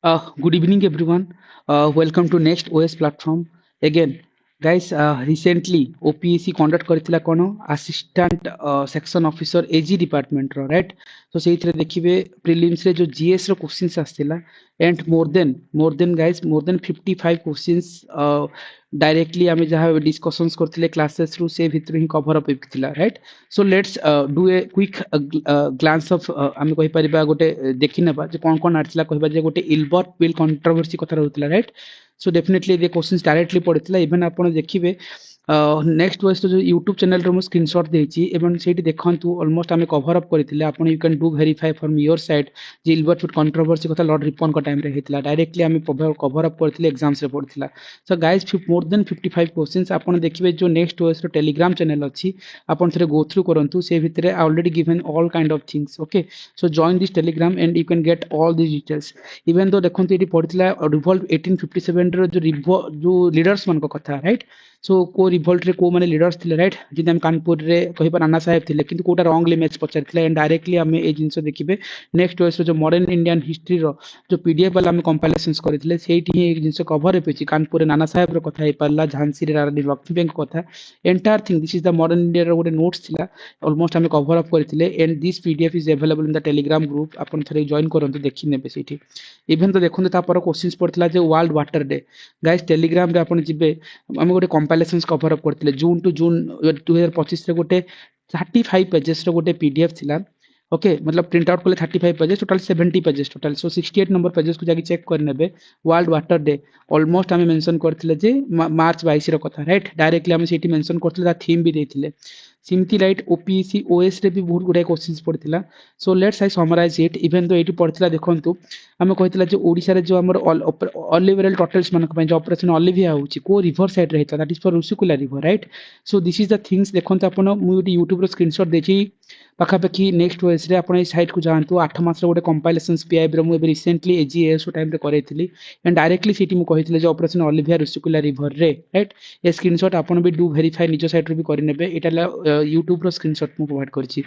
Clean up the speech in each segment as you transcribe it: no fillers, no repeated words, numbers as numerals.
Good evening, everyone. Welcome to Next OS platform. Again, guys, recently OPEC conduct କରିଥିଲା କ'ଣ assistant section officer AG ଡିପାର୍ଟମେଣ୍ଟର right. ତ ସେଇଥିରେ ଦେଖିବେ ପ୍ରିଲିମ୍ସରେ ଯୋଉ ଜିଏସ୍ ର କ୍ୱେଶ୍ଚିନ୍ସ ଆସିଥିଲା and more than 55 questions directly ଆମେ ଯାହା discussions କରିଥିଲେ classes ରୁ ସେ ଭିତରୁ ହିଁ cover up ହେଇଥିଲା right। so let's do a quick glance of ଆମେ କହିପାରିବା ଗୋଟେ ଦେଖିନେବା ଯେ କ'ଣ କ'ଣ ଆସିଥିଲା କହିବା ଯେ ଗୋଟେ ଇଲବର୍ଟ ବିଲ୍ କଣ୍ଟ୍ରୋଭର୍ସି କଥା ରହୁଥିଲା right। so definitely the questions directly ପଡିଥିଲା even ଆପଣ ଦେଖିବେ नेक्स्ट वॉइस जो यूट्यूब चैनल रो स्क्रीनशॉट देछि एवं सेठी देखंतु ऑलमोस्ट आमे कवर अप करथिले आपण you can do verify from your side जे इलबर्ट कंट्रोवर्सी कथा लॉर्ड रिपन का टाइम रे हेतला डायरेक्टली आमे कवर अप करथिले एग्जाम्स रे पड़थिला। So guys more than 55 questions आपण देखिबे जो नेक्स्ट वॉइस रो टेलीग्राम चैनल अछि आपण थरे गो थ्रू करंतु से भितरे already given all kind of things okay. So join this Telegram and you can get all this details even though देखंतु एटी पड़थिला रिवॉल्ट 1857 रो जो लीडर्स मन को कथा राइट। सो को रिवोल्ट रे को माने लीडर्स थिले राइट जिते हम कानपुर रे कहिबा नाना साहेब थिले किंतु कोटा रॉन्गली मैच पचारथिले एंड डायरेक्टली हमें ए जिंस देखिबे नेक्स्ट वॉइस रो जो मॉडर्न इंडियन हिस्ट्री रो जो पीडीएफ वाला हम कंपाइलेशंस करथिले सेठी ही एक जिंस कवर हेपेछि कानपुर रे नाना साहेब रो कथा हे परला झांसी रे रानी लक्ष्मी बैंक कथा entire thing this is the modern India रो गोटे नोट्स थिला ऑलमोस्ट हम कवर अप करथिले and this PDF is available in the Telegram group आपण थरे जॉइन करंतु देखि नेबे सेठी इवन तो देखंतु ता पर क्वेश्चंस पड़थिला जे world water day guys Telegram रे आपण जिबे हम गोटे कंपाइलेशंस कवर अप करथिले जून टू जून 2025 रे गोटे 35 पेजेस रो गोटे पीडीएफ थिला ओके मतलब प्रिंट आउट कले 35 pages total 70 pages total so 68 number pages को जाके चेक कर नेबे वर्ल्ड वाटर डे ऑलमोस्ट हमें मेंशन करथिले जे मार्च 22 रो कथा राइट डायरेक्टली हम सेठी मेंशन करथिले ता थीम भी देथिले सिमती राइट ओपीसी ओएस रे भी बहुत गुडे क्वेश्चंस पड़थिला। So let's I summarise it even though एटी पड़थिला देखंतु हमें कहितला जे ओडिसा रे जो हमर ऑलिवरल टोटल्स मन के जो ऑपरेशन ऑलिविया होची को रिवर साइड रे हेता that is for Rushikulya river right. So this is the things देखंतु आपण मु यूट्यूब रो स्क्रीनशॉट देछि पाखापाखि नेक्स्ट वॉइस रे आपण ए साइट को जानतु 8 मास रे गोटे कंपाइलेशंस पीआईबी रो मु एबे रिसेंटली एजीएस टाइम रे करैथिली एंड डायरेक्टली सिटी मु कहितले जे ऑपरेशन ऑलिविया रुसिकुला रिवर रे राइट ए स्क्रीनशॉट आपण भी डू वेरीफाई निजो साइट रे भी करि नेबे एटा यूट्यूब रो स्क्रीनशॉट मु प्रोवाइड करछि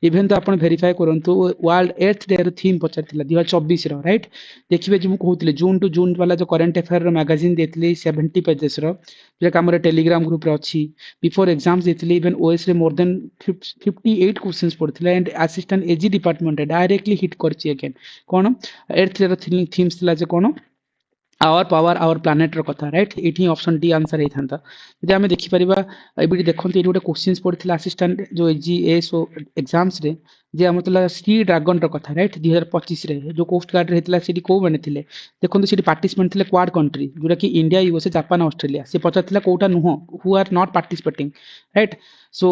इवन तो आपण वेरीफाई करंतु वर्ल्ड एर्थ डे रो थीम पचारथिला 2024 रो राइट देखिबे जे मु कहउतले जून टू जून वाला जो करंट अफेयर रो मैगजीन देथिले 70 पेजेस रो जे हमर टेलीग्राम ग्रुप रे अछि बिफोर एग्जाम्स देथिले इवन ओएस रे मोर देन 58 क्वेश्चंस पड़थिला and assistant AG department directly hit करछि अगेन कोन एर्थ रे थीम्स थिला जे कोन आवर पावर आवर प्लानेट रो कथा राइट एठी ऑप्शन डी आंसर हेथांता जे हमें देखि परिबा एबिडी देखंत एठी गोटे क्वेश्चंस पड़थिला असिस्टेंट जो एजीएस एग्जाम्स रे जे हमतला सी ड्रैगन रो कथा राइट 2025 रे जो कोस्ट गार्ड रे हेतला सिटी को बने थिले देखंतु सिटी पार्टिसिपेंट थिले क्वाड कंट्री जोरा कि इंडिया यूएसए जापान ऑस्ट्रेलिया से पचारथिला कोटा नुह who are not participating right. So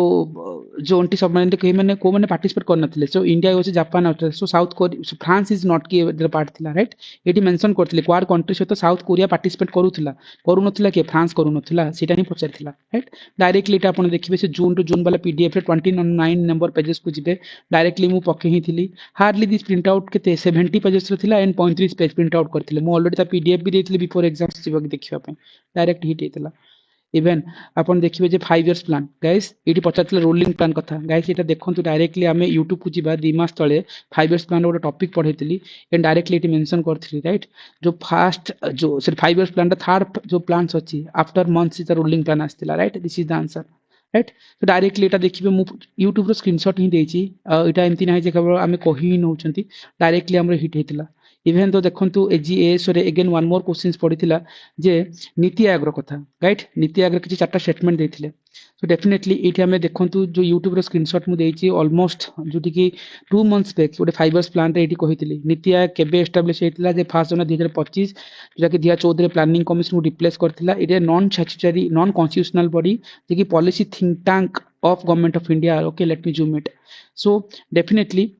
जो 29 सबमरीन कही माने को माने पार्टिसिपेट कर नथिले so India USA Japan Australia so South Korea France is not की पार्ट थिला राइट एटी मेंशन करथिले क्वाड कंट्री सहित साउथ कोरिया पार्टिसिपेट करू नथिला के फ्रांस करू नथिला सेटा ही पचारथिला राइट डायरेक्टली एटा आपण देखिबे से जून टू जून वाला पीडीएफ रे 29 नंबर पेजेस को जिबे डायरेक्टली मु पके ही थिली हार्डली दिस प्रिंट आउट केते 70 पेजेस रो थिला एंड 35 पेज प्रिंट आउट करथिले मु ऑलरेडी ता पीडीएफ भी देथिले बिफोर एग्जाम्स जिबा के देखिबा पे डायरेक्ट हिट हेतला इवन अपन देखिबे जे 5 इयर्स प्लान गाइस एटी पचारथिले रोलिंग प्लान कथा गाइस एटा देखंतु डायरेक्टली हमें यूट्यूब को जिबा 2 मास तळे 5 इयर्स प्लान रो टॉपिक पढैतिली एंड डायरेक्टली एटी मेंशन करथिली राइट जो फर्स्ट जो सिर 5 इयर्स प्लान दा थर्ड जो प्लान्स अछि after months is the rolling plan आस्तिला right this is the answer right. तो डायरेक्टली एटा देखिबे मु यूट्यूब रो स्क्रीनशॉट ही देछि एटा एमति नाही जे केवल हमें कहि नउचंती डायरेक्टली हमर हिट हेतिला इवन तो देखंतु एजीएस रे अगेन वन मोर क्वेश्चंस पड़िथिला जे नीति आयोग रो कथा राइट नीति आयोग रे किछि चारटा स्टेटमेंट देथिले सो डेफिनेटली एठी हमें देखंतु जो यूट्यूब रो स्क्रीनशॉट मु देछि ऑलमोस्ट जोटी कि 2 मंथ्स बैक गोटे 5 इयर्स प्लान रे एठी कहिथिली नीति आयोग केबे एस्टैब्लिश हेतिला जे 1 जनवरी 2025 जोटा कि 2014 रे प्लानिंग कमिशन को रिप्लेस करथिला it non statutory non constitutional body जे कि policy think tank of government of India okay let me zoom it. So definitely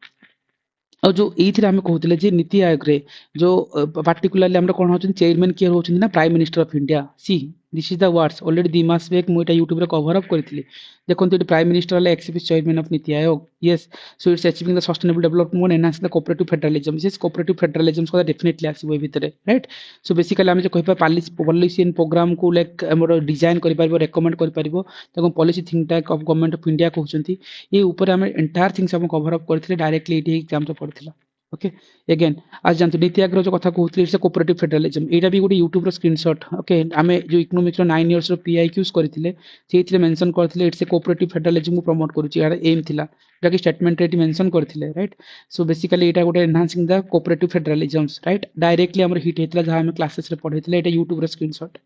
और जो एथि आम कहते जे नीति आयोग रे जो पार्टिकुलरली हम कौन होचन चेयरमैन किए होचन ना prime minister of India C this is the words already 2 मास बैक मुझे यूट्यूब रे कवर अप करथिली देखंतु ये प्राइम मिनिस्टर वाला x chairman of NITI Aayog yes so it's achieving the sustainable development enhance the cooperative federalism this cooperative federalism को definitely आसीबो ए भितरे right. So basically हम जे कहिबा policy and programme को लाइक हमर डिजाइन करि परबो रेकमेंड करि परबो तको policy think tank of government of India कहउचंती ए ऊपर हम एंटायर थिंग्स हम कवर अप करथिले डायरेक्टली एटी एग्जाम तो पड़थिला ओके एगेन आज जानते नीति आयोग जो कथा कहते इट्स कोऑपरेटिव फेडरलिज्म एटा भी गोटे यूट्यूब रो स्क्रीनशॉट ओके आमे जो इकोनॉमिक्स रो 9 इयर्स रो पीआईक्यूज करथिले सेथिले मेंशन करथिले इट्स कोऑपरेटिव फेडरलिज्म को प्रमोट करूची यार एम थिला जेटा कि स्टेटमेंट रे मेंशन करथिले राइट सो बेसिकली एटा गोटे enhancing the cooperative federalisms right directly हमर हिट हेतला जहा हम क्लासेस रे पढैथिले एटा यूट्यूब रो screenshot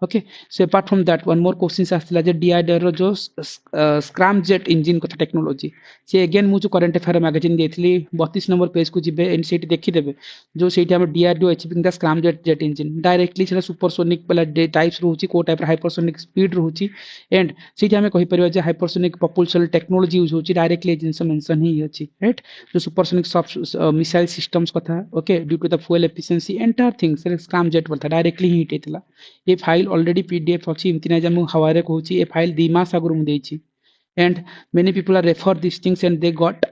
okay so apart from that one more question आसला जे डीआरडीआर रो जो स्क्रैम जेट इंजन कथा टेक्नोलॉजी से अगेन मु जो करंट अफेयर मैगजीन देथिली 32 नंबर पेज को जिबे एंड सेठी देखि देबे जो सेठी हम DRDO achieving the scramjet engine directly सेटा सुपरसोनिक वाला टाइप्स रहउची को टाइप हाइपरसोनिक स्पीड रहउची एंड सेठी हम कहि परिबा जे हाइपरसोनिक propulsion टेक्नोलॉजी यूज होची डायरेक्टली जिंस मेंशन ही अछि राइट जो सुपरसोनिक मिसाइल सिस्टम्स कथा okay due to the fuel efficiency entire things scramjet कथा डायरेक्टली ही हिट हेतला ये फाइल ऑलरेडी पीडीएफ अछि इमति ना जे मु हवारे कहूची ये फाइल 2 मास आगुर मु देछि and many people are refer these things and they got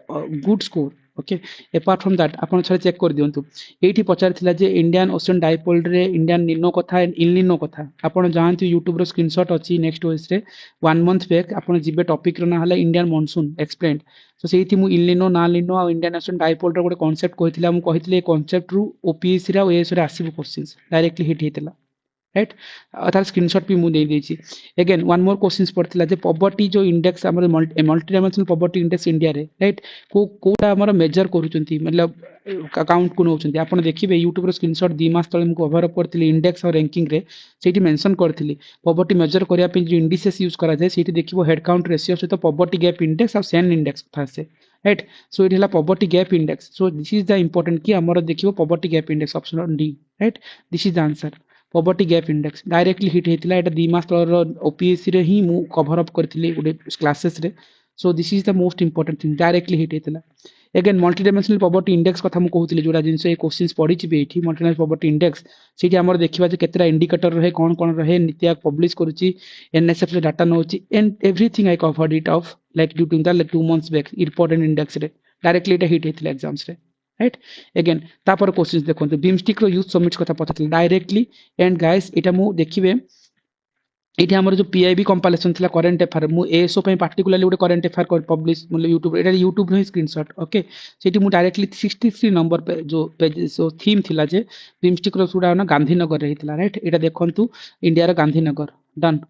good score okay apart from that आपण थोड़ा चेक कर दियंतु एठी पचार थिला जे इंडियन ओशन डाइपोल रे इंडियन निनो कथा एंड इलिनो कथा आपण जानतु YouTube रो स्क्रीनशॉट अछि नेक्स्ट ओएस रे 1 मंथ बैक आपण जिबे टॉपिक रो ना हला इंडियन मॉनसून एक्सप्लेन्ड सो सेठी मु इलिनो ना लिनो आ इंडियन ओशन डाइपोल रो गोटे कांसेप्ट कहितला मु कहितले कांसेप्ट रु ओपीएससी रा ओएस रे आसीबो क्वेश्चंस डायरेक्टली हिट हेतला राइट तार स्क्रीनशॉट भी मु दे देछि अगेन वन मोर क्वेश्चंस पड़थिला जे पॉवर्टी जो इंडेक्स हमर multi dimensional poverty index India रे राइट कोटा हमर मेजर करूचंती मतलब अकाउंट को नउचंती आपण देखिबे YouTube रो स्क्रीनशॉट 2 मास तले मु कवर अप करथिली इंडेक्स और रैंकिंग रे सेठी मेंशन करथिली पॉवर्टी मेजर करिया पे जो इंडिसेस यूज करा जाय सेठी देखिबो हेड काउंट रेशियो से तो पॉवर्टी गैप इंडेक्स और सेन इंडेक्स था से राइट सो इट हला poverty gap index so this is the important कि हमर देखिबो poverty gap index option D right this is the answer poverty gap index directly hit हेतिला एटा 2 मास तलर ओपीएससी रे ही मु कवर अप करथिली गुडे क्लासेस रे so this is the most important thing directly hit हेतिला again multi dimensional poverty index कथा मु कहउतिली जोडा जिंस ए क्वेश्चंस पढी छि बेठी मल्टी डायमेंशनल पॉवर्टी इंडेक्स सेठी हमर देखिबा जे केतरा इंडिकेटर रहे कोन रहे नीति आयोग पब्लिश करूची एनएसएफ रे डाटा नउची and everything I covered it off like due to the 2 months back important index रे डायरेक्टली एटा हिट हेतिला एग्जाम्स रे राइट अगेन तापर क्वेश्चंस देखंतु बिमस्टिक रो यूथ समिट कथा पथथिला डायरेक्टली एंड गाइस एटा मु देखिबे एठी हमर जो पीआईबी कंपाइलेशन थिला करंट अफेयर मु एएसओ पे पर्टिकुलरली गोटे करंट अफेयर कर पब्लिश मतलब YouTube एटा YouTube रे स्क्रीनशॉट ओके सेठी मु डायरेक्टली 63 नंबर पे जो पेज सो थीम थिला जे बिमस्टिक रो सुडा ना गांधीनगर रे हितला राइट एटा देखंतु इंडिया रो गांधीनगर डन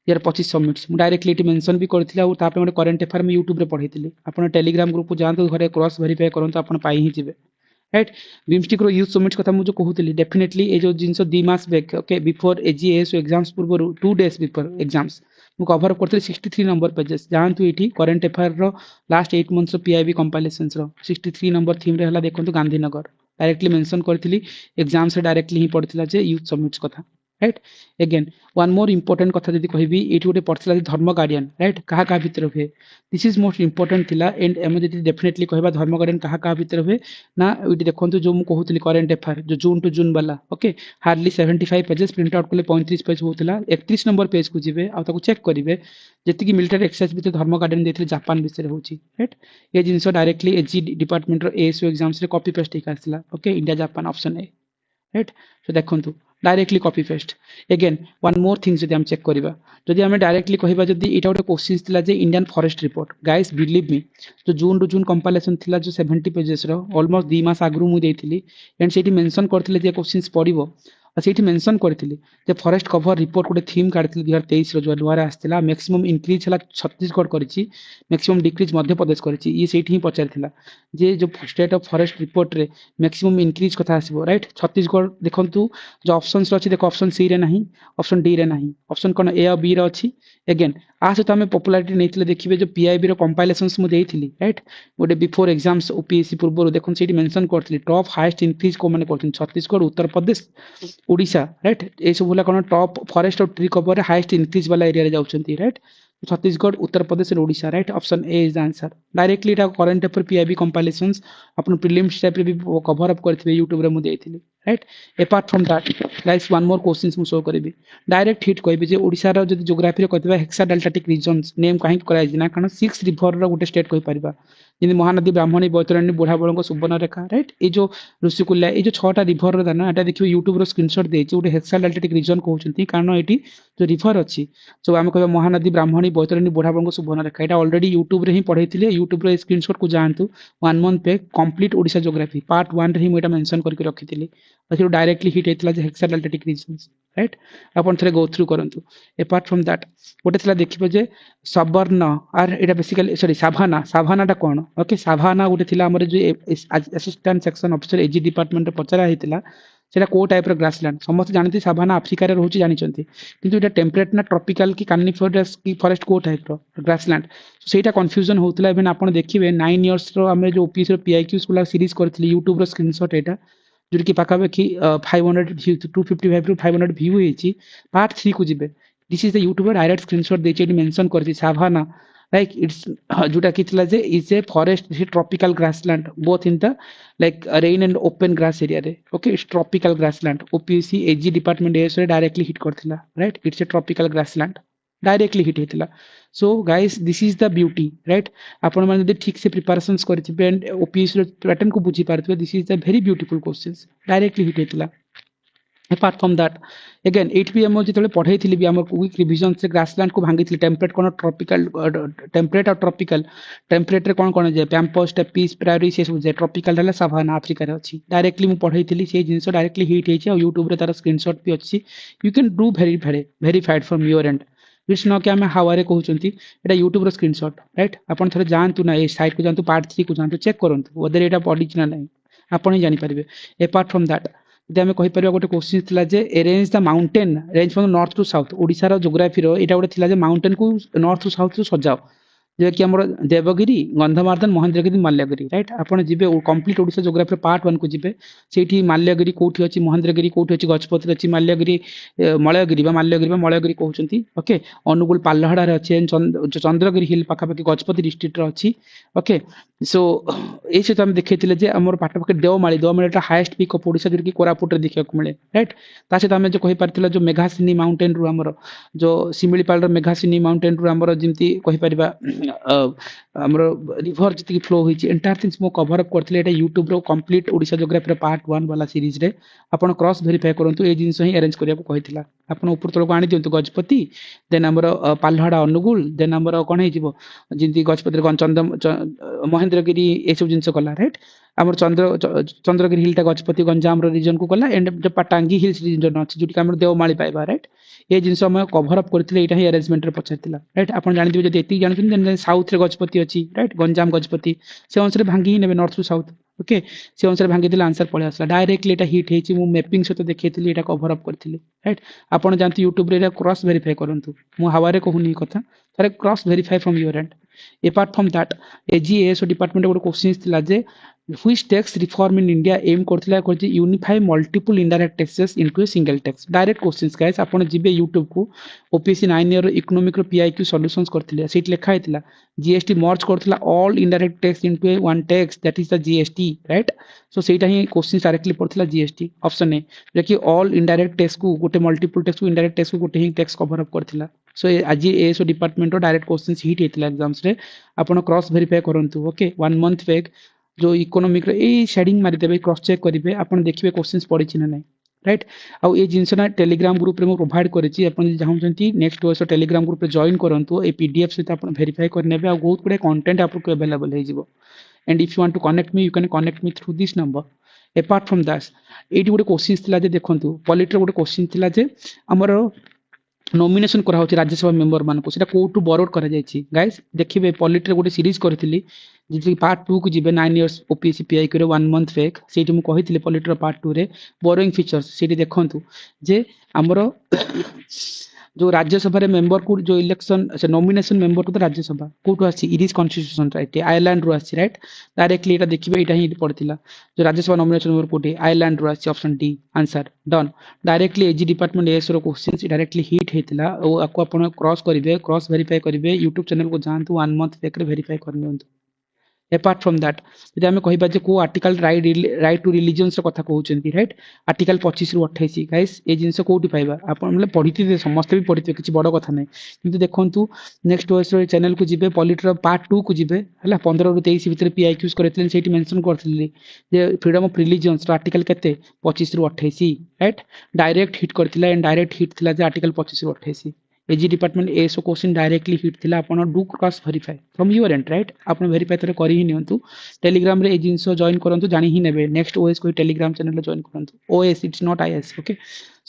यार 25 सबमिट्स मु डायरेक्टली एटी मेंशन भी करथिला और तापे गोटे करंट अफेयर में YouTube रे पढैथिली आपण टेलीग्राम ग्रुप को जानतो घरे क्रॉस वेरीफाई करंतु आपण पाई ही जिवे राइट बिमस्टिक रो यूथ समिट कथा मु जो कहूतली डेफिनेटली ए जो जिंस 2 मास back okay before AGS exams पूर्व 2 डेज बिफोर एग्जाम्स मु कवर अप करथि 63 नंबर पेजेस जानतु एठी करंट अफेयर रो last 8 months of PIB compilations रो 63 नंबर थीम रे हला देखंतु गांधीनगर डायरेक्टली मेंशन करथिली एग्जाम्स रे डायरेक्टली ही पढथिला जे यूथ समिट्स कथा राइट अगेन वन मोर इंपोर्टेंट कथा जदी कहबी एठी गोटे पढथिला धर्म गार्डियन राइट कहा कहा भीतर हुए दिस इज मोस्ट इंपोर्टेंट थिला एंड एम जदी डेफिनेटली कहबा धर्म गार्डियन कहा कहा भीतर हुए ना एठी देखंतु जो मु कहूतली करंट अफेयर जो जून टू जून वाला okay hardly 75 pages print out करले 35 पेज होतला 31 नंबर पेज को जिवे आ ताको चेक करिवे जति कि मिलिटरी एक्सरसाइज भीतर धर्म गार्डियन देथिले जापान विषय होची राइट ये जिंसो डायरेक्टली एजी डिपार्टमेंट रो एएसओ एग्जाम्स रे कॉपी पेस्ट ही आसला okay India Japan option A right so देखंतु directly copy paste again one more thing जदी हम चेक करिबा जदी हम डायरेक्टली कहिबा जदी एटा गोटे क्वेश्चंस थिला जे Indian forest report guys believe me जो जून टू जून कंपाइलेशन थिला जो 70 पेजेस रो ऑलमोस्ट 2 मास आगरु मु देथिली एंड सेठी मेंशन करथिले जे क्वेश्चंस पडिबो आ सेठी मेंशन करथिली जे फॉरेस्ट कवर रिपोर्ट गोटे थीम काढथिली 2023 रो जो नुआरे आस्थिला मैक्सिमम इंक्रीज हला छत्तीसगढ़ करिछि मैक्सिमम डिक्रीज मध्य प्रदेश करिछि ये सेठी ही पचारथिला जे जो स्टेट ऑफ फॉरेस्ट रिपोर्ट रे मैक्सिमम इंक्रीज कथा आसीबो राइट छत्तीसगढ़ देखंतु जो ऑप्शंस अछि देखो ऑप्शन सी रे नाही ऑप्शन डी रे नाही ऑप्शन कोन ए और बी रे अछि अगेन आ से हमें पॉपुलैरिटी नेथिले देखिबे जो पीआईबी रो कंपाइलेशंस मु देइथिली राइट गोटे बिफोर एग्जाम्स ओपीएससी पूर्व देखन सेठी मेंशन करथिली टॉप हाईएस्ट इंक्रीज को माने करथिन छत्तीसगढ़ उत्तर प्रदेश ओडिशा राइट ए सब होला कोन टॉप फॉरेस्ट और ट्री कवर रे हाईएस्ट इंक्रीज वाला एरिया रे जाउछंती राइट छत्तीसगढ़ उत्तर प्रदेश और Odisha right option A is the answer directly Etah current affair PIB compilations upon prelims type रे भी कवर अप करथिबे YouTube रे मु देइथिली right apart from that guys one more questions मु शो करबी डायरेक्ट हिट कहबी जे ओडिशा रो जदी ज्योग्राफी रे कहतिबा हेक्सा डेल्टाटिक रीजन्स नेम काहे कराइ जिना कारण 6 रिवर रो गोटे स्टेट कहि परिबा ଯେମିତି ମହାନଦୀ ବ୍ରାହ୍ମଣୀ ବୈତରଣୀ ବୁଢାବଳଙ୍କ ସୁବର୍ଣ୍ଣରେଖା ରାଇଟ୍ ଏ ଯୋଉ ଋଷିକୁଲ୍ୟା ଏ ଯୋଉ 6ଟା ରିଭରର ଦାନ ଏଟା ଦେଖିବେ ୟୁଟ୍ୟୁବର ସ୍କ୍ରିନଶଟ ଦେଇଛି ଗୋଟେ ହେକ୍ସାଡାଲ୍ଟିକ ରିଜନ କହୁଛନ୍ତି କାରଣ ଏଠି ଯୋଉ ରିଭର ଅଛି ଯୋଉ ଆମେ କହିବା ମହାନଦୀ ବ୍ରାହ୍ମଣୀ ବୈତରଣୀ ବୁଢାବଳଙ୍କ ସୁବର୍ଣ୍ଣରେଖା ଏଟା ଅଲରେଡି ୟୁଟ୍ୟୁବରେ ହିଁ ପଢେଇଥିଲେ ୟୁଟ୍ୟୁବର ଏ ସ୍କ୍ରିନଶଟକୁ ଯାଆନ୍ତୁ 1 month back complete Odisha geography part 1 ରେ ହିଁ ମୁଁ ଏଟା ମେନସନ କରିକି ରଖିଥିଲି ସେଥିରୁ ଡାଇରେକ୍ଟଲି ହିଟ୍ ହେଇଥିଲା ଯେ ହେକ୍ସାଡାଲ୍ଟିକ ରିଜନ୍ସ ରାଇଟ୍ ଆପଣ ଥରେ go through କରନ୍ତୁ apart from that ଗୋଟେ ଥିଲା ଦେଖିବେ ଯେ ସବର୍ଣ୍ଣ ଆର ଏଟା ବେସିକାଲି ସରି ସାଭାନାଟା କଣ ଓକେ ସାଭାନା ଗୋଟେ ଥିଲା ଆମର ଯୋଉ ଆସିଷ୍ଟାଣ୍ଟ ସେକ୍ସନ ଅଫିସର ଏଜି ଡିପାର୍ଟମେଣ୍ଟରେ ପଚରା ହେଇଥିଲା ସେଟା କୋଉ ଟାଇପର ଗ୍ରାସଲ୍ୟାଣ୍ଡ ସମସ୍ତେ ଜାଣନ୍ତି ସାଭାନା ଆଫ୍ରିକାରେ ରହୁଛି ଜାଣିଛନ୍ତି କିନ୍ତୁ ଏଟା ଟେମ୍ପରେଟ୍ ନା ଟ୍ରପିକାଲ କି କାନିଫରସ୍ କି ଫରେଷ୍ଟ କୋଉ ଟାଇପର ଗ୍ରାସଲ୍ୟାଣ୍ଡ ସେଇଟା କନଫ୍ୟୁଜନ ହଉଥିଲା ଇଭେନ ଆପଣ ଦେଖିବେ 9 years ର ଆମେ ଯୋଉ ଓପିଏସ ର ପିଆଇକ୍ୟୁ ସ୍କୁଲ ସିରିଜ କରିଥିଲି ୟୁଟ୍ୟୁବ ର ସ୍କ୍ରିନଶଟ ଏଟା ଯୋଉଠି କି ପାଖାପାଖି 500 view 255 ରୁ 500 view ହେଇଛି ପାର୍ଟ 3 କୁ ଯିବେ this is the youtuber direct screenshot ଦେଇଛି ଏଠି ମେନସନ କରିଛି ସାଭାନା like it's ଯୋଉଟା କି ଥିଲା ଯେ is a forest tropical grassland both in the like rain and open grass area ରେ okay it's tropical grassland OPSC AG department AS ରେ directly hit କରିଥିଲା right it's a tropical grassland directly hit ହେଇଥିଲା so guys this is the beauty right ଆପଣ ମାନେ ଯଦି ଠିକ ସେ ପ୍ରିପାରେସନ୍ସ କରିଥିବେ and OPSC ର ପ୍ୟାଟର୍ନ କୁ ବୁଝି ପାରୁଥିବେ this is the very beautiful questions directly hit ହେଇଥିଲା apart from that again 8pm ଯେତେବେଳେ ପଢେଇଥିଲି ବି ଆମର quick revision ସେ ଗ୍ରାସଲ୍ୟାଣ୍ଡ କୁ ଭାଙ୍ଗିଥିଲି ଟେମ୍ପରେଟ୍ କଣ ଟ୍ରପିକାଲ ଟେମ୍ପରେଟ୍ ଆଉ ଟ୍ରପିକାଲ ଟେମ୍ପରେଟ୍ ରେ କଣ ଯାଏ ପ୍ୟାମ୍ପସ୍ ଟେପିସ୍ ପ୍ରାୟୋରୀ ସେ ସବୁ ଯାଏ ଟ୍ରପିକାଲ ହେଲା ସାଭାନା ଆଫ୍ରିକାରେ ଅଛି ଡାଇରେକ୍ଟଲି ମୁଁ ପଢେଇଥିଲି ସେଇ ଜିନିଷ ଡାଇରେକ୍ଟଲି ହିଟ୍ ହେଇଛି ଆଉ ୟୁଟ୍ୟୁବ ରେ ତାର ସ୍କ୍ରିନଶଟ ବି ଅଛି you can do verified from your end it's न कि आम हावारे कहते यहाँ यूट्यूब स्क्रीनशॉट राइट आपन थोड़े जातु ना ये साइट को जातु पार्ट 3 को जातु चेक करूँ वदर यहाँ पड़ी ना ना आप ही जापर एपार्ट फ्रॉम दैट यदि आम कहीपर गोटे क्वेश्चन थिला जे arrange the mountain range from north to south Odisha रो ज्योग्राफी रो एटा गोटे थिला जे माउंटेन को नॉर्थ टू साउथ रो सजाओ जे कि हमर देवगिरी गंधमार्दन महेंद्रगिरी माल्यगिरी राइट आपण जिबे कंप्लीट ओडिशा ज्योग्राफी पार्ट 1 को जिबे सेठी माल्यगिरी कोठी अछि महेंद्रगिरी कोठी अछि गजपति अछि माल्यगिरी मलयगिरी कहउचंती ओके अनुगुल पाल्लहडा रे अछि चंद्रगिरी हिल पाखापाखि गजपति डिस्ट्रिक्ट रो अछि ओके सो ए से हम देखैतिले जे हमर पाखापाखि देवमाळीटा हाईएस्ट पीक ऑफ ओडिशा जोकि कोरापुट रे देखिया को मिले राइट ता से हम जे कहि पारतिला जो मेघासिनी माउंटेन रो हमर जो सिमिलीपाल रो मेघासिनी माउंटेन रो हमर जिमती कहि परिबा हमर रिवर जति फ्लो होइछि एंटायर थिंग्स मो कवर अप करथिले एटा यूट्यूब रो कंप्लीट ओडिशा ज्योग्राफी रो पार्ट 1 वाला सीरीज रे आपण क्रॉस वेरीफाई करंतु ए जिंस ही अरेंज करिया को कहितला आपण ऊपर तळ को आनी दियंतु गजपति देन हमर पाल्लहडा अनुगुल देन हमर कोन हे जिवो जिंती गजपति रे चंदम महेंद्रगिरी ए सब जिंस कला राइट हमर चंद्रगिरी हिलटा गजपति गंजाम रो रीजन को कला एंड जो पटांगी हिल्स रीजन अछि जोटी हमर देवमाळी पाइबा राइट ए जिंस हम कवर अप करथिले एटा ही अरेंजमेंट रे पछारथिला राइट आपण जानि दिबे जदि एति जानिथिन देन साउथ रे गजपति अछि राइट गंजाम गजपति से अनुसार भांगी ही नेबे नॉर्थ टू साउथ ओके से अनुसार भांगी दिले आंसर पळे आसला डायरेक्टली एटा हिट हेछि मु मैपिंग सहित देखैथिली एटा कवर अप करथिली राइट आपण जानती यूट्यूब रे क्रॉस वेरीफाई करंतु मु हवारे कहूनी कथा थारे cross verify from your and apart from that AGASO department गोटे क्वेश्चन थिला जे which tax reform in India aim करथिला करछि unify multiple indirect taxes into a single tax direct questions guys आपण जिबे YouTube को OPSC 9 year economic रो PIQ solutions करथिले set लिखा हेतिला GST merge करथिला all indirect tax into a one tax that is the GST right so सेटा ही question directly पड़थिला GST option A जे कि all indirect tax को गोटे मल्टीपल टैक्स को indirect tax को गोटे ही टैक्स कवर अप करथिला सो आज एएसओ डिपार्टमेंट रो डायरेक्ट क्वेश्चंस हिट हेतिला एग्जाम्स रे आपण क्रॉस वेरीफाई करंतु ओके 1 मंथ बैक जो इकोनॉमिक रो ए शेडिंग मारि देबे क्रॉस चेक करिवे आपण देखिबे क्वेश्चंस पड़ी छि ना नै राइट आ ए जिंस ना टेलीग्राम ग्रुप रे मो प्रोवाइड करिछि आपण चाहउछंती नेक्स्ट वर्ष टेलीग्राम ग्रुप रे जॉइन करंतु ए पीडीएफ से आपण वेरीफाई करनेबे आ बहुत गुडे कंटेंट आपको अवेलेबल हे जिवो and if you want to connect me you can connect me through this number apart from that एटी गुडे क्वेश्चंस थिला जे देखंतु पॉलिटी रो गुडे क्वेश्चन थिला जे हमर नॉमिनेशन करा होची राज्यसभा मेंबर मान को सेटा कोर्ट टू बोरोड करा जायछि गाइस देखिबे पॉलिटी रे गुडे सीरीज करथिली जे पार्ट 2 को जिबे 9 इयर्स ओपीएससी पीआई करे 1 मंथ बैक सेठी मु कहिथिले पॉलिटी रो पार्ट 2 रे बोरोइंग फीचर्स सेठी देखंतु जे हमरो जो राज्यसभा रे मेंबर को जो इलेक्शन से नॉमिनेशन मेंबर को तो राज्यसभा कोटो आसी इरिस कॉन्स्टिट्यूशन राइट आयरलैंड रो आसी राइट डायरेक्टली एटा देखिबे एटा ही पड़थिला जो राज्यसभा नॉमिनेशन मेंबर कोटे आयरलैंड रो आसी option D answer done directly AG department AS रो क्वेश्चंस डायरेक्टली हिट हेतिला ओ आको आपण क्रॉस करिवे क्रॉस वेरीफाई करिवे YouTube चैनल को जानतु 1 मंथ बैक रे वेरीफाई करनियंतु apart from that যদি ଆମେ କହିବା ଯେ କୋଉ ଆର୍ଟିକଲ ରାଇଟ୍ ଟୁ ରିଲିଜିୟନ୍ସ ର କଥା କହୁଛନ୍ତି ରାଇଟ୍ ଆର୍ଟିକଲ 25 ରୁ 28 ଗାଇସ୍ ଏ ଜିନିଷ କୋଉଠି ପାଇବା ଆପଣ ମାନେ ପଢିଥିବେ ସମସ୍ତେ ବି ପଢିଥିବେ କିଛି ବଡ କଥା ନାହିଁ କିନ୍ତୁ ଦେଖନ୍ତୁ ନେକ୍ସଟ ଓଏସ୍ ର ଚ୍ୟାନେଲ କୁ ଯିବେ ପଲିଟିର ପାର୍ଟ 2 କୁ ଯିବେ ହେଲା 15 ରୁ 23 ଭିତରେ ପିଆଇକ୍ୟୁଜ କରିଥିଲେ ସେଇଠି ମେନସନ କରିଥିଲି ଯେ ଫ୍ରିडम ଅଫ ରିଲିଜିୟନ୍ସ ର ଆର୍ଟିକଲ କେତେ 25 ରୁ 28 ରାଇଟ୍ डायरेक्ट हिट करथिला एंड डायरेक्ट हिट थिला जे आर्टिकल 25 ରୁ 28 AG department SO question directly hit थिला आपण do cross verify from your end right आपण वेरीफाई तरे करी ही नियंतु टेलीग्राम रे ए जिंसो जॉइन करंतु जानि ही नेबे नेक्स्ट ओएस कोई टेलीग्राम चैनल जॉइन करंतु OS it's not IS okay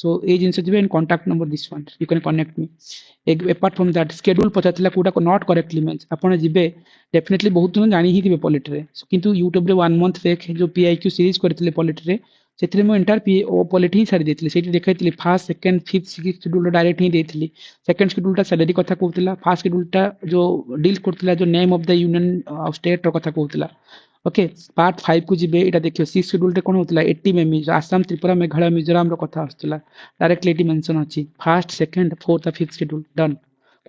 so a जिंसो जिबे and contact number this one you can connect me apart from that schedule पचाथिला कोडा को नॉट करेक्टली मींस आपण जिबे डेफिनेटली बहुत जन जानि ही दिबे पॉलिटी रे किंतु YouTube रे 1 मंथ फेक जो पीआईक्यू सीरीज करथिले पॉलिटी रे ସେଥିରେ ମୁଁ ଏଣ୍ଟାର ଓ ପଲିଟି ହିଁ ସାରି ଦେଇଥିଲି ସେଇଠି ଦେଖାଇଥିଲି first second fifth six schedule direct ହିଁ ଦେଇଥିଲି ସେକେଣ୍ଡ शेड्यूलଟା ସାଲାରୀ କଥା କହୁଥିଲା ଫାର୍ଷ୍ଟ शेड्यूलଟା जो ଡିଲ୍ କରୁଥିଲା जो ନେମ୍ ଅଫ ଦ ୟୁନିୟନ ଆଉ ଷ୍ଟେଟର କଥା କହୁଥିଲା ओके पार्ट 5 को जिबे एटा देखियो 6 शेड्यूल रे कोन होतला 80 मेमी आसाम त्रिपुरा मेघालय मिजोरम रो कथा आस्तला डायरेक्टली एटी मेंशन अछि फर्स्ट सेकंड फोर्थ और फिफ्थ शेड्यूल डन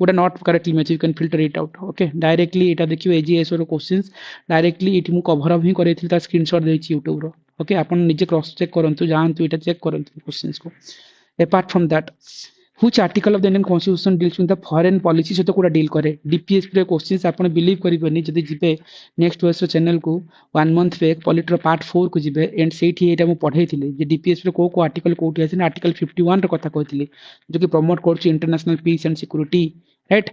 कोडा not correctly match you can filter it out okay directly एटा देखियो एजीएस रो क्वेश्चंस डायरेक्टली एटी मु कवर अप ही करैथिल ता स्क्रीनशॉट देछि YouTube रो ओके आपण निजे क्रॉस चेक करंतु जानतु एटा चेक करंतु क्वेश्चंस को apart from that which article of the Indian constitution deals with the foreign policy सहित कोडा डील करे डीपीएस रे क्वेश्चंस आपण बिलीव करिबनी जदी जिबे नेक्स्ट वर्ष चैनल को 1 मंथ फेक पॉलिटर पार्ट 4 को जिबे एंड सेठी एटा मु पढैथिले जे डीपीएस रे को आर्टिकल कोठी आछन आर्टिकल 51 रे कथा कहथिले जो कि प्रमोट करछि international peace and security right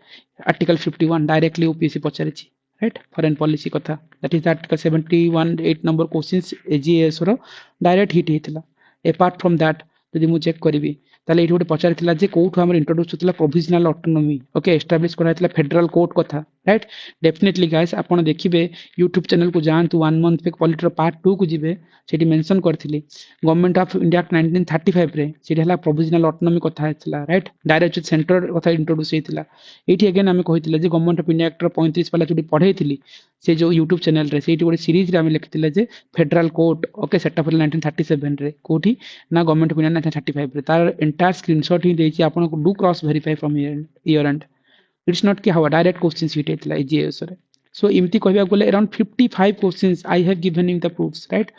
article 51 directly OPSC पचारिछि राइट फॉरेन पॉलिसी कथा that is article 71 8 number questions AGS रो डायरेक्ट हिट हेतिला अपार्ट फ्रॉम दैट जदी मु चेक करिवि ताले एठी गोटे पचारिथिला जे कोठु हमर इंट्रोड्यूस होतिला प्रोविजनल ऑटोनॉमी ओके एस्टैब्लिश कराइथिला फेडरल कोर्ट कथा राइट डेफिनेटली गाइस आपण देखिबे YouTube चैनल को जानतु 1 मंथ फेक पॉलिटर पार्ट 2 को जिबे सेठी मेंशन करथिली गवर्नमेंट ऑफ इंडिया 1935 रे सेठी हला प्रोविजनल ऑटोनॉमी कथा हेतिला राइट डायरेक्ट सेंटर कथा इंट्रोड्यूस हेतिला एठी अगेन हमें कहिथिले जे गवर्नमेंट ऑफ इंडिया एक्ट 35 वाला जोडी पढैथिली से जो YouTube चैनल रे सेठी गोटे सीरीज रे हमें लिखथिले जे फेडरल कोर्ट ओके सेटअप 1937 रे कोठी ना गवर्नमेंट ऑफ इंडिया 1935 रे तार एंटायर स्क्रीनशॉट ही देछि आपण को do cross verify from your end it's not कि हाउ डायरेक्ट क्वेश्चंस हिट हेतला एजीएस रे सो इमती कहबा गले around 55 questions I have given in the proofs right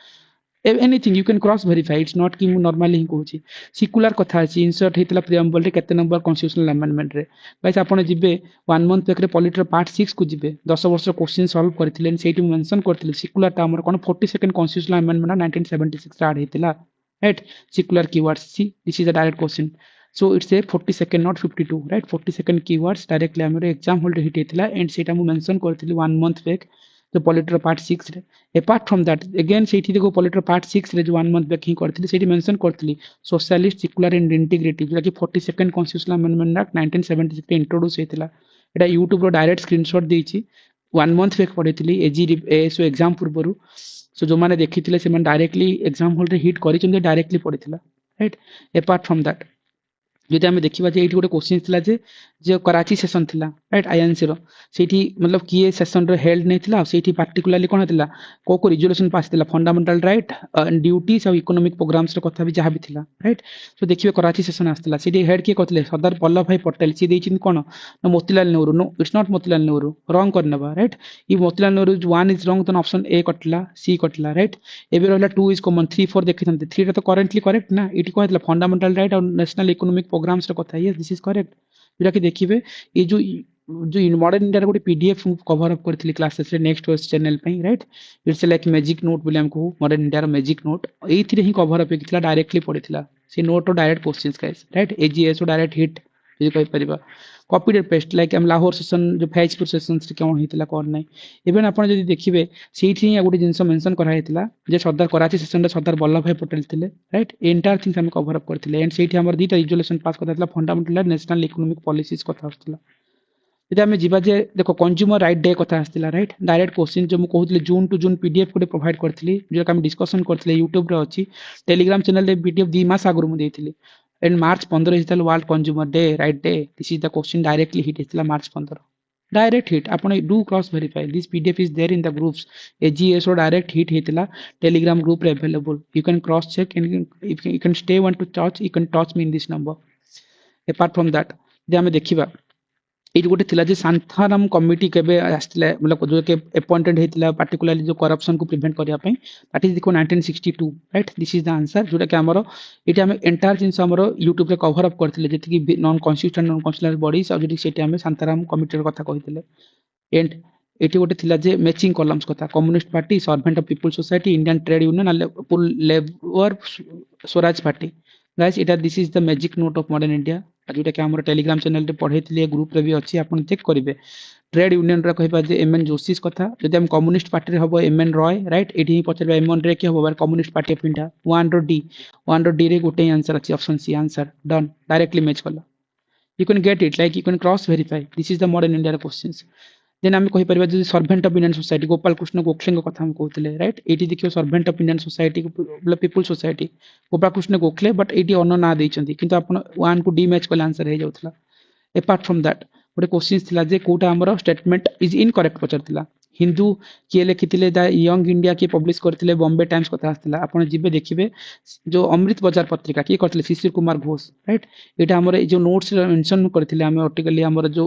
anything you can cross verify it's not कि मु नॉर्मली ही कहूची secular कथा अछि इंसर्ट हेतला प्रियम्बल रे केते नंबर कॉन्स्टिट्यूशनल अमेंडमेंट रे गाइस आपण जिबे 1 मंथ पेक रे पॉलिटर पार्ट 6 को जिबे 10 वर्ष क्वेश्चन सॉल्व करथिले सेठी मेंशन करथिले सिकुलर ता हमर कोन 42nd कॉन्स्टिट्यूशनल अमेंडमेंट 1976 रे आड हेतला right secular keywords see this is a direct question so it's a 42nd not 52 right 42nd keywords directly हमरे एग्जाम हॉल रे हिट हेतला एंड सेटा मु मेंशन करथिली 1 मंथ बैक जो पॉलिटर पार्ट 6 रे अपार्ट फ्रॉम दैट अगेन सेठी देखो पॉलिटर पार्ट 6 रे जो 1 मंथ बैक ही करथिली सेठी मेंशन करथिली सोशलिस्ट सेक्युलर एंड इंटीग्रिटी जो कि 42nd कॉन्स्टिट्यूशनल अमेंडमेंट एक्ट 1976 रे इंट्रोड्यूस हेतला एटा YouTube रो डायरेक्ट स्क्रीनशॉट देछि 1 मंथ बैक पढिथिली एजी एसओ एग्जाम पूर्वरु सो जो माने देखिथिले से माने डायरेक्टली एग्जाम हॉल रे हिट करिचंदे डायरेक्टली पढिथिला राइट अपार्ट फ्रॉम दैट जेते हमें देखिबा जे एठी गोटे क्वेश्चन थिला जे कराची सेशन थिला राइट आईएनसी रो सेठी मतलब किए सेशन रो हेल्ड नै थिला सेठी पार्टिकुलरली कोन थिला को रिजोल्यूशन पास थिला फंडामेंटल राइट एंड ड्यूटीज और इकोनॉमिक प्रोग्राम्स रो कथा भी जहा भी थिला राइट सो देखिबे कराची सेशन आस्थिला सेठी हेड के कहथिले सरदार वल्लभ भाई पटेल सी देइचिन कोन न Motilal Nehru no it's not Motilal Nehru wrong करनबा राइट ई मोतीलाल नेहरू 1 इज रॉन्ग तो ऑप्शन ए कटला सी कटला राइट एबे रहला 2 इज कॉमन 3 4 देखिथनते 3 रे तो करेंटली करेक्ट ना इटी कहथिला फंडामेंटल राइट और नेशनल इकोनॉमिक प्रोग्राम्स रो कथा यस दिस इज करेक्ट जेटा कि देखिबे ये जो मॉडर्न इंडिया गोटे पीडीएफ कवर अप करथिली क्लासेस रे नेक्स्ट वर्स चैनल पे right it's like magic note बोले हमको मॉडर्न इंडिया रो मैजिक नोट एथिरे ही कवर अप किथिला डायरेक्टली पढिथिला से नोट और direct questions guys right AGS और डायरेक्ट हिट जे कहि परिबा कॉपीड पेस्ट लाइक हम लाहौर सेशन जो फैजपुर सेशन रे कोन हितला कोन नै इवन आपण जदी देखिबे सेठी ही गोटे जिंस मेंशन करा हितला जे सरदार कराची सेशन रे सरदार वल्लभ भाई पटेल थिले राइट एंटायर थिंग्स हम कवर अप करथिले एंड सेठी हमर दीटा रिजोल्यूशन पास करथिला फंडामेंटल नेशनल इकोनॉमिक पॉलिसीज कथा आस्थिला यदि आम जीवा जे देखो कंज्यूमर राइट डे कथा आस्थिला राइट डायरेक्ट क्वेश्चन जो मु कहउतले जून टू जून पीडीएफ कोटे प्रोवाइड करथिली जो हम डिस्कशन करथिले YouTube रे अछि टेलीग्राम चैनल रे पीडीएफ 2 मास आगुर मु देथिली and March 15 is the world consumer day right day this is the question directly hit इतला मार्च 15 डायरेक्ट हिट आपण do cross verify this PDF is there in the groups AGS और direct hit हेतला Telegram group रे available you can cross check and if you can stay one to touch you can touch me in this number apart from that जे हमें देखिबा ଏଇଠି ଗୋଟେ ଥିଲା ଯେ ଶାନ୍ତାରାମ କମିଟି କେବେ ଆସିଥିଲା मतलब जो के अपॉइंटेड ହେଇଥିଲା particularly जो corruption को प्रिवेंट କରିବା ପାଇଁ that is देखो 1962 right this is the answer जोटा कि हमरो एटी हम एंटायर जिंस हमरो YouTube रे कवर अप करथिले जेति कि non constitutional non constitutional bodies और जेति सेटी हम ଶାନ୍ତାରାମ कमिटी ର କଥା କହିଥିଲେ एंड ଏଠି ଗୋଟେ ଥିଲା ଯେ ମ୍ୟାଚିଂ କଲମ୍ସ କଥା communist party servant of people society Indian trade union labour Swaraj party guys एटा this is the magic note of modern India जोटा कि हमर टेलीग्राम चैनल रे पढैथिले ग्रुप रे भी अछि आपण चेक करिवे ट्रेड यूनियन रे कहबा जे एमएन जोशीस कथा जदि हम कम्युनिस्ट पार्टी रे हबो एमएन रॉय राइट एठी पचरबा एमएन रे के हबो बार कम्युनिस्ट पार्टी ऑफ इंडिया 1 रो डी रे गोटे आंसर अछि option C answer done directly match कला you can get it like you can cross verify this is the modern india questions then आम कहि परिबा जे servant of Indian society Gopal Krishna Gokhale कथा हम कहउतले राइट एटी देखियो सर्वेंट ऑफ इंडियन सोसाइटी मतलब people society Gopal Krishna Gokhale but एटी अन्न ना दैचंती किंतु आपण 1 को डी मैच कले आंसर हे जाउतला अपार्ट फ्रॉम दैट गोटे क्वेश्चन थिला जे कोटा हमर स्टेटमेंट इज इनकरेक्ट पचरतिला हिंदू किए लिखिथिले द यंग इंडिया की पब्लिश करथिले बॉम्बे टाइम्स कथा आस्थिला आपण जिबे देखिबे जो अमृत बाजार पत्रिका की करथिले शिशिर कुमार घोष राइट एटा हमर जो नोट्स मेंशन करथिले हम आर्टिकल हमर जो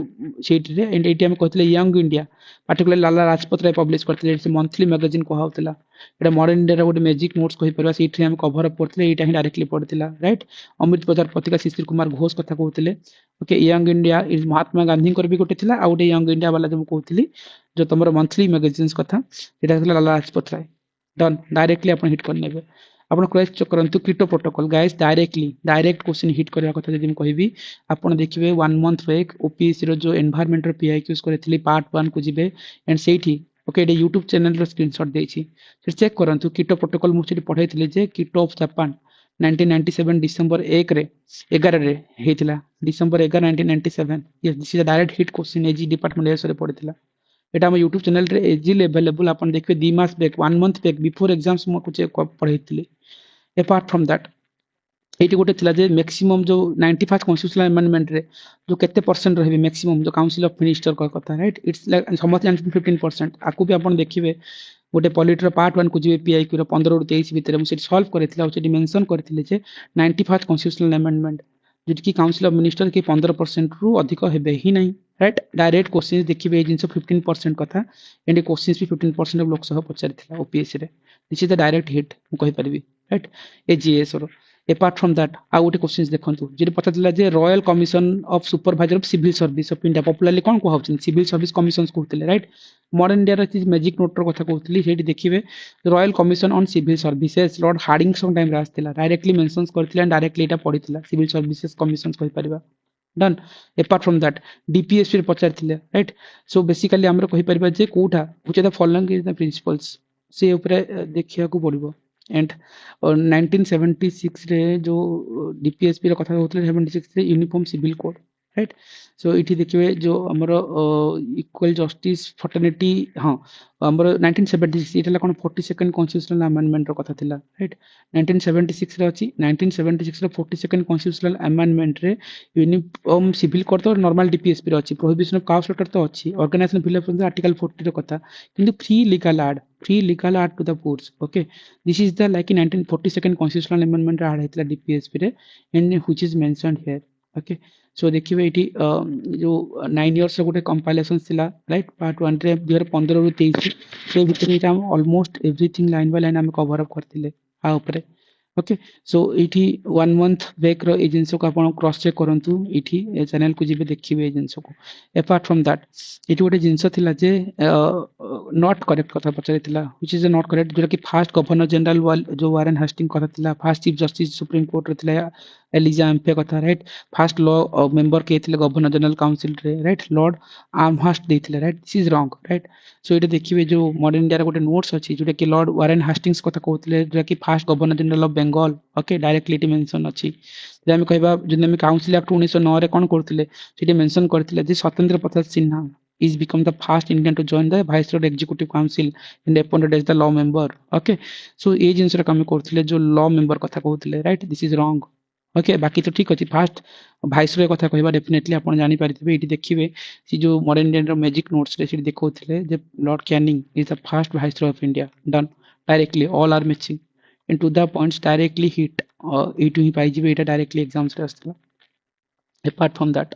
sheet रे एंड एटी हम कहथिले यंग इंडिया पार्टिकुलर लाला राजपत राय पब्लिश करथिले से मंथली मैगजीन कहउतला एटा मॉडर्न इंडिया रो गोटे मैजिक नोट्स कहि परबा सीट रे हम कवर अप करथिले एटा ही डायरेक्टली पढथिला राइट अमृत बाजार पत्रिका शिशिर कुमार घोष कथा कहउतले okay young India is Mahatma Gandhi कर भी गोटे थिला आ गोटे यंग इंडिया वाला जो कहउतली जो तमरो मंथली मैगजीन्स कथा एटा थिला लाला राजपत राय डन डायरेक्टली अपन हिट कर नेबे आपण क्रॉस चेक करंतु Kyoto protocol guys direct question hit करया कथा जदि हम कहबी आपण देखिबे 1 मंथ बैक ओपीएससी रो जो एनवायरनमेंट रो पीआईक्यूज करथिली पार्ट 1 को जिबे एंड सेठी ओके एटा YouTube चैनल रो स्क्रीनशॉट देछि फिर चेक करंतु कीटो प्रोटोकॉल मुछित पढैथिले जे कीटो ऑफ जापान 1997 डिसेंबर 1 रे 11 रे हेतिला December 11 1997 yes this is a direct hit question AG department S रे पढिथिला एटा हम YouTube चैनल रे एजी अवेलेबल आपण देखिबे 2 मास back 1 month back before exams मो कुछ पढैथिले अपार्ट फ्रॉम दैट एटी गोटे थिला जे मैक्सिमम जो 95 कॉन्स्टिट्यूशनल अमेंडमेंट रे जो केते परसेंट रहबे मैक्सिमम जो काउंसिल ऑफ मिनिस्टर का कथा राइट इट्स लाइक समथ 15% आकु भी आपण देखिबे गोटे पॉलिटर पार्ट 1 को जिबे पीआईक्यू रो 15 रो 23 भीतर हम से सॉल्व करथिला और से मेंशन करथिले जे 95 कॉन्स्टिट्यूशनल अमेंडमेंट जो कि काउंसिल ऑफ मिनिस्टर के 15% रु अधिक हेबे ही नहीं राइट डायरेक्ट क्वेश्चंस देखिबे जिंस 15% कथा एंड क्वेश्चंस भी 15% ऑफ लोकसभा पचारिथिला ओपीएससी रे this is the direct hit मु कहि परबी राइट एजीएस रो अपार्ट फ्रॉम दैट आ गोटे क्वेश्चंस देखंतु जे पचारथिला जे royal commission of supervisor of civil service of India popularly कोन को हाउचन सिविल सर्विस कमिशंस कहथिले राइट मॉडर्न इंडिया रो मैजिक नोट रो कथा कहथिली सेठी देखिबे royal commission on civil services Lord Hardinge some time रे आस्थिला डायरेक्टली मेंशन्स करथिला एंड डायरेक्टली एटा पढिथिला सिविल सर्विसेज कमिशंस कहि परिबा done apart from that DPSP रे पचारथिले राइट सो बेसिकली हमर कहि परिबा जे कोठा which are the following is the principles से ऊपर देखिया को पड़िबो एंड 1976 रे जो डीपीएसपी रो कथा होतले 76 रे uniform civil code right so इठी देखिबे जो हमर इक्वल जस्टिस फर्टर्निटी हां हमर 1976 इटला कोन 42nd कॉन्स्टिट्यूशनल अमेंडमेंट रो कथा थिला राइट 1976 रे अछि 1976 रो 42nd कॉन्स्टिट्यूशनल अमेंडमेंट रे यूनिफॉर्म सिविल कोड तो नॉर्मल डीपीएसपी रो अछि प्रोहिबिशन ऑफ काउ स्लॉटर तो अछि ऑर्गेनाइजेशन फिलअप आर्टिकल 40 रो कथा किंतु free legal add to the courts okay this is the like in 1942nd constitutional amendment add हेतला DPSP रे and which is mentioned here okay so देखिबे एटी जो 9 years गोटे कंपाइलेशन थिला राइट पार्ट 1 रे 2015 रु 23 से भीतर एटा हम almost everything line by line हम कवर अप करथिले आ ऊपर ओके सो इठी 1 मंथ बैक रो एजेंसी को आपण क्रॉस चेक करंतु इठी ए चैनल को जिबे देखिबे एजेंसी को अपार्ट फ्रॉम दैट इठी गोटे जिंस थिला जे नॉट करेक्ट कथा पचारिथिला व्हिच इज नॉट करेक्ट जो कि फर्स्ट गवर्नर जनरल जो वारेन हास्टिंग कथा थिला first chief justice supreme court रे थिला एलिजा एम्पे कथा राइट फर्स्ट लॉ मेंबर के थिले गवर्नर जनरल काउंसिल रे राइट लॉर्ड आर्महास्ट देथिले right this is wrong right so इटे देखिबे जो मॉडर्न इंडिया रे गोटे नोट्स अछि जोटा कि लॉर्ड वारेन हास्टिंग्स कथा कहथिले जो कि first governor general of Bengal okay directly it mention अछि जे हम कहबा जे हम काउंसिल एक्ट 1909 रे कोन करथिले सेठी मेंशन करथिले जे स्वतंत्र Prasad Sinha is become the first Indian to join the Viceroy Executive Council and appointed as the law member okay so ए जिंस रे कम करथिले जो लॉ मेंबर कथा कहथिले right this is wrong okay बाकी तो ठीक अछि फर्स्ट वाइसरॉय कथा कहबा डेफिनेटली आपण जानि पारिथिबे एटी देखिबे सी जो मॉडर्न इंडियन रो मैजिक नोट्स रे सेठी देखौथिले जे Lord Canning is the first viceroy of India done directly all are matching into the points directly hit e to ही पाई जिबे एटा डायरेक्टली एग्जाम्स रे आस्तला apart from that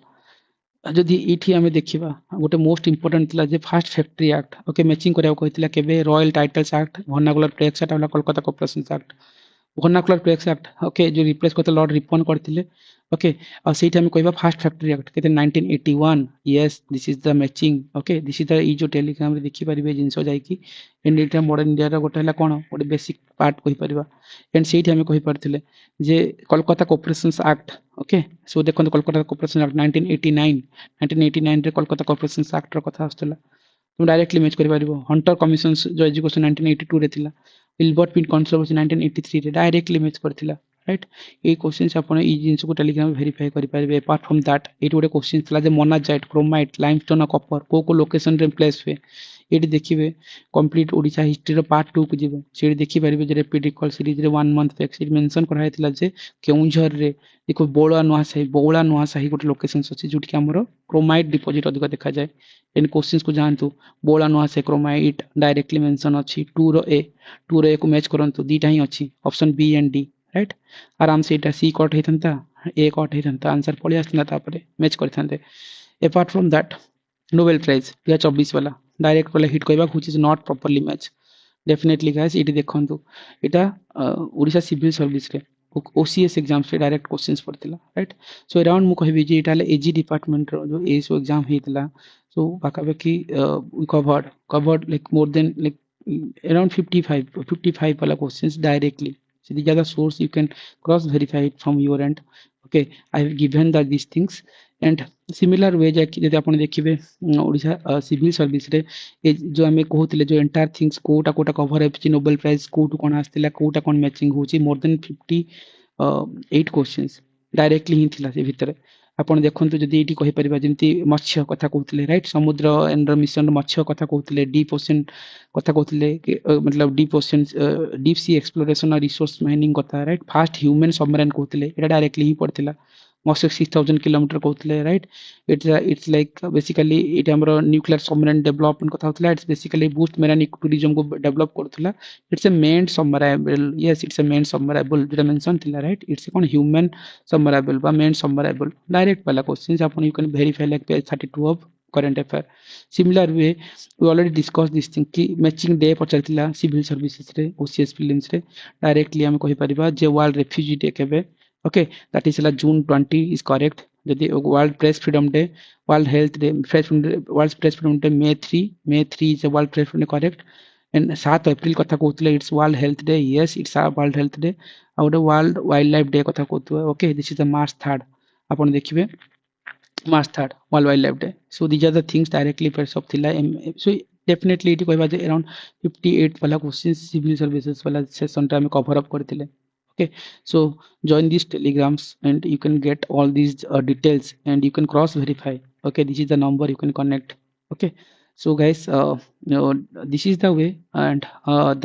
जदि ये आम देखा गोटे मोस्ट इम्पोर्टाट थिला जे first factory act okay matching करिया कहथिला केबे royal titles act vernacular tax act और Kolkata corporation act vernacular tax act okay जो रिप्लेस करते लॉर्ड रिपन करथिले ओके और सेठी हम कहबा फास्ट फैक्ट्री एक्ट केते 1981 yes this is the matching okay this is the ई जो टेलीग्राम रे देखि परिबे जिंसो जाई कि इंडिया मॉडर्न इंडिया रो गोटे हला कोन गोटे बेसिक पार्ट कहि परिबा एंड सेठी हम कहि परथिले जे Kolkata corporation act okay so देखो कोलकाता कॉर्पोरेशन एक्ट 1989 रे कोलकाता कॉर्पोरेशन एक्ट रो कथा आस्तला तुम डायरेक्टली मैच कर पारिबो हंटर कमिशन जो एजुकेशन 1982 रे थिला विल्बर्ट पिन कंट्रोवर्सी 1983 रे डायरेक्टली मैच करथिला राइट ए क्वेश्चंस आपण ई जिंस को टेलीग्राम वेरीफाई करि पारिबे अपार्ट फ्रॉम दैट एट गोटे क्वेश्चन थिला जे मोनाजाइट क्रोमाइट लाइमस्टोन कॉपर को लोकेशन रे प्लेस हुए एटी देखिबे कंप्लीट ओडिशा हिस्ट्री रो पार्ट 2 को जिवे सेठी देखि पारिबे जे रैपिड रिकॉल सीरीज रे 1 मंथ फैक्ट मेंशन करा हेतिला जे केउंझर रे देखो बौला नुआसाही गोटे लोकेशंस अछि जोठी हमरो क्रोमाइट डिपॉजिट अधिक देखा जाए इन क्वेश्चंस को जानतु बौला नुआसाही क्रोमाइट डायरेक्टली मेंशन अछि 2 रो ए को मैच करंतु दीटा ही अछि option B and D right आराम से एटा सी कट हेतंता ए कट हेतंता आंसर पळि आस्तना तापरे मैच करथांते apart from that Nobel prize 2024 वाला डायरेक्ट वाला हिट कहबा which is not properly match definitely guys इटी देखंतु एटा ओडिशा सिविल सर्विस रे ओसीएस एग्जाम्स रे डायरेक्ट क्वेश्चंस पड़थिला राइट सो अराउंड मु कहबी जे एटा एजी डिपार्टमेंट रो जो एसओ एग्जाम हेतला सो बाकी we covered like more than like around 55 वाला questions directly so these are the source you can cross verify it from your end okay I have given that these things and similar way जदि आपण देखिबे Odisha civil service रे ए जो हमें कहउतिले जो entire things कोटा कोटा कवर हेछि नोबेल प्राइज कोटु कोन आस्तिला कोटा कोन मैचिंग होछि मोर देन 58 क्वेश्चंस डायरेक्टली ही थिला से भितरे आपण देखंतु जदि एटी कहि परिबा जेंति मत्स्य कथा कहउतिले राइट समुद्र एंड मिशन मत्स्य कथा कहउतिले डीप ओशन कथा कहउतिले मतलब deep ocean deep sea exploration और रिसोर्स माइनिंग कथा राइट फास्ट ह्यूमन सबमरीन कहउतिले एटा डायरेक्टली ही पड़थिला most of 6000 किलोमीटर कहउतिले right it's like basically it हमरो न्यूक्लियर सबमरीन डेवलपमेंट कथा होतला it's basically boost marine tourism को डेवलप करथला it's a man submersible yes it's a man submersible जेटा मेंशन थिला राइट इट्स कोन ह्यूमन सबमराइबल बा मेन सबमराइबल डायरेक्ट वाला क्वेश्चन अपन you can verify like page 32 of current affair similar way we already discuss this thing कि मैचिंग डे पचारथिला सिविल सर्विसेज रे ओसीएस फिल्म्स रे डायरेक्टली हम कहि परिबा जे वर्ल्ड रेफ्यूजी डे केबे okay that is like June 20 is correct the world press freedom day world health day world press freedom day May 3 is a world press freedom day correct and 7 April कथा कहउतले it's world health day yes it's a world health day और world wildlife day कथा कहउतले okay this is the March 3rd आपण देखिबे March 3rd world wildlife day so these are the things directly press of थिला so definitely it कहबा जे around 58 वाला question civil services वाला session टा में cover up करथिले okay so join these telegrams and you can get all these details and you can cross verify okay this is the number you can connect okay so guys this is the way and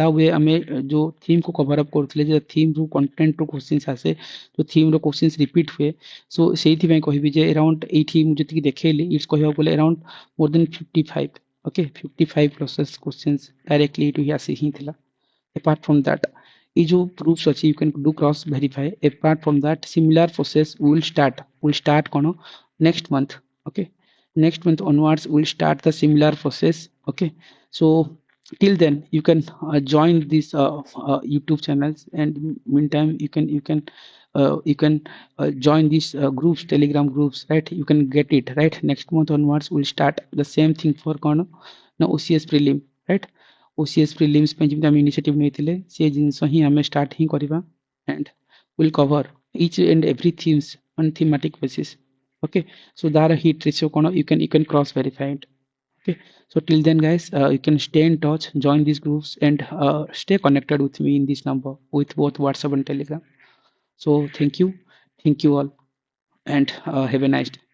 the way हमें जो theme को cover up करथिले जे theme रो content रो questions आसे जो theme रो questions repeat हुए so सेही में कहबी जे around 80 मु जति देखेली इट्स कहबा बोले around more than 55 okay 55 process questions directly to आसी ही थिला apart from that ये जो proofs अच्छी you can do cross verify apart from that similar process will start kono next month okay next month onwards we'll start the similar process okay so till then you can join these YouTube channels and meantime you can join these groups telegram groups right you can get it right next month onwards we'll start the same thing for kono na OCS prelim right OCS prelims पे जिम्मे हम initiative नेथिले से जिंस ही हमें start ही करिबा and will cover each and every themes on thematic basis okay so there hit ratio kono you can cross verify it okay so till then guys you can stay in touch join these groups and stay connected with me in this number with both WhatsApp and Telegram so thank you all and have a nice day